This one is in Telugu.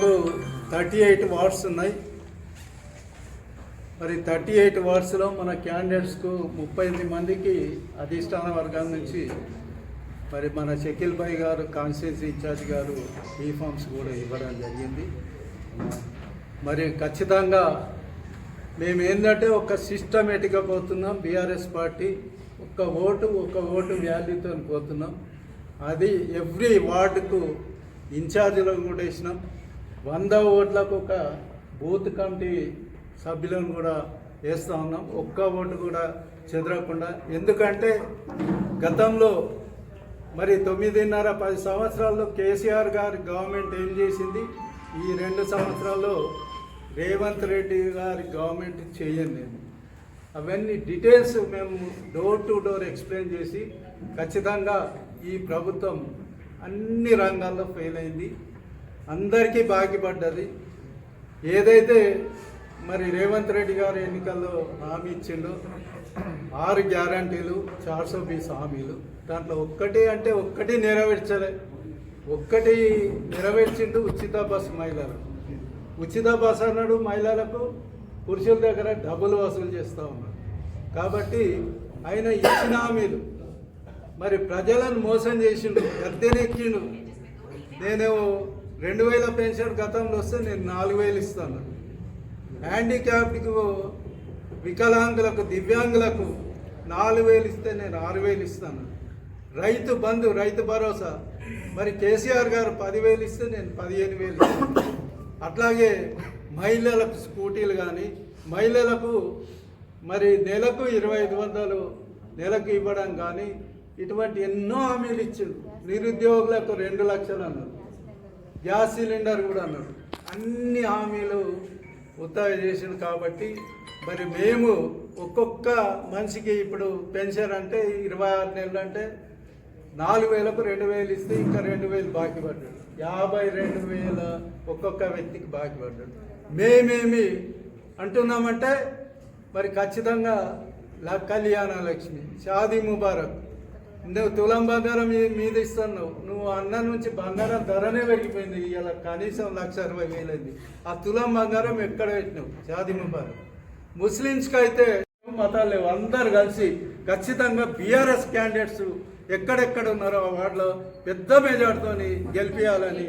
మనకు 38 వార్డ్స్ ఉన్నాయి. మరి 38 వార్డ్స్లో మన క్యాండిడేట్స్కు 38 మందికి అధిష్టాన వర్గం నుంచి మరి మన షకీల్ భాయ్ గారు కాన్స్టిట్యూన్సీ ఇన్ఛార్జ్ గారు ఈ ఫామ్స్ కూడా ఇవ్వడం జరిగింది. మరి ఖచ్చితంగా మేము ఏంటంటే ఒక సిస్టమేటిక్గా పోతున్నాం. బీఆర్ఎస్ పార్టీ ఒక్క ఓటు వాల్యూతో పోతున్నాం. అది ఎవ్రీ వార్డుకు ఇన్ఛార్జీలను కూడా వేసినాం. 100 ఓట్లకు ఒక బూత్ కమిటీ సభ్యులను కూడా వేస్తూ ఉన్నాం. ఒక్క ఓటు కూడా చెదరకుండా. ఎందుకంటే గతంలో మరి 9.5-10 సంవత్సరాల్లో కేసీఆర్ గారి గవర్నమెంట్ ఏం చేసింది, ఈ 2 సంవత్సరాల్లో రేవంత్ రెడ్డి గారి గవర్నమెంట్ చేయండి. అవన్నీ డీటెయిల్స్ మేము డోర్ టు డోర్ ఎక్స్ప్లెయిన్ చేసి ఖచ్చితంగా ఈ ప్రభుత్వం అన్ని రంగాల్లో ఫెయిల్ అయింది, అందరికీ బాగిపడ్డది. ఏదైతే మరి రేవంత్ రెడ్డి గారు ఎన్నికల్లో హామీ ఇచ్చిండో 6 గ్యారంటీలు 420 హామీలు, దాంట్లో ఒక్కటి నెరవేర్చలే. ఒక్కటి నెరవేర్చిండు, ఉచిత బస్సు మహిళలకు. ఉచిత బస్సు అన్నాడు, మహిళలకు పురుషుల దగ్గర డబ్బులు వసూలు చేస్తూ ఉన్నాడు. కాబట్టి ఆయన ఇచ్చిన హామీలు మరి ప్రజలను మోసం చేసిండు, గద్దెనెక్కిండు. నేను 2000 పెన్షన్ గతంలో వస్తే నేను 4000 ఇస్తాను. హ్యాండిక్యాప్డ్కు, వికలాంగులకు, దివ్యాంగులకు 4000 ఇస్తే నేను 6000 ఇస్తాను. రైతు బంధు, రైతు భరోసా మరి కేసీఆర్ గారు 10,000 ఇస్తే నేను 15,000 ఇస్తాను. అట్లాగే మహిళలకు స్కూటీలు కానీ, మహిళలకు మరి నెలకు 2500 నెలకు ఇవ్వడం కానీ, ఇటువంటి ఎన్నో హామీలు ఇచ్చిండు. నిరుద్యోగులకు 2 లక్షలు అన్నారు, గ్యాస్ సిలిండర్ కూడా అన్నాడు. అన్ని హామీలు ఉత్తాయి చేసిండు. కాబట్టి మరి మేము ఒక్కొక్క మనిషికి ఇప్పుడు పెన్షన్ అంటే 26 నెలలు అంటే 4,000కు 2,000 ఇస్తే ఇంకా 2,000 బాకీ పడ్డాడు. 52,000 ఒక్కొక్క వ్యక్తికి బాకీ పడ్డాడు. మేమేమి అంటున్నామంటే మరి ఖచ్చితంగా కళ్యాణ లక్ష్మి, షాదీ ముబారక్, నువ్వు తులం బంగారం మీద ఇస్తున్నావు. నువ్వు అన్న నుంచి బంగారం ధరనే పెరిగిపోయింది. ఇలా కనీసం 1,60,000 అయింది. ఆ తులం బంగారం ఎక్కడ పెట్టినావు? షాదీ ముబారక్. ముస్లిమ్స్కి అయితే మతాలు లేవు, అందరు కలిసి ఖచ్చితంగా బీఆర్ఎస్ క్యాండిడేట్స్ ఎక్కడెక్కడ ఉన్నారో ఆ వార్డులో పెద్ద మెజార్టీతో గెలిపించాలని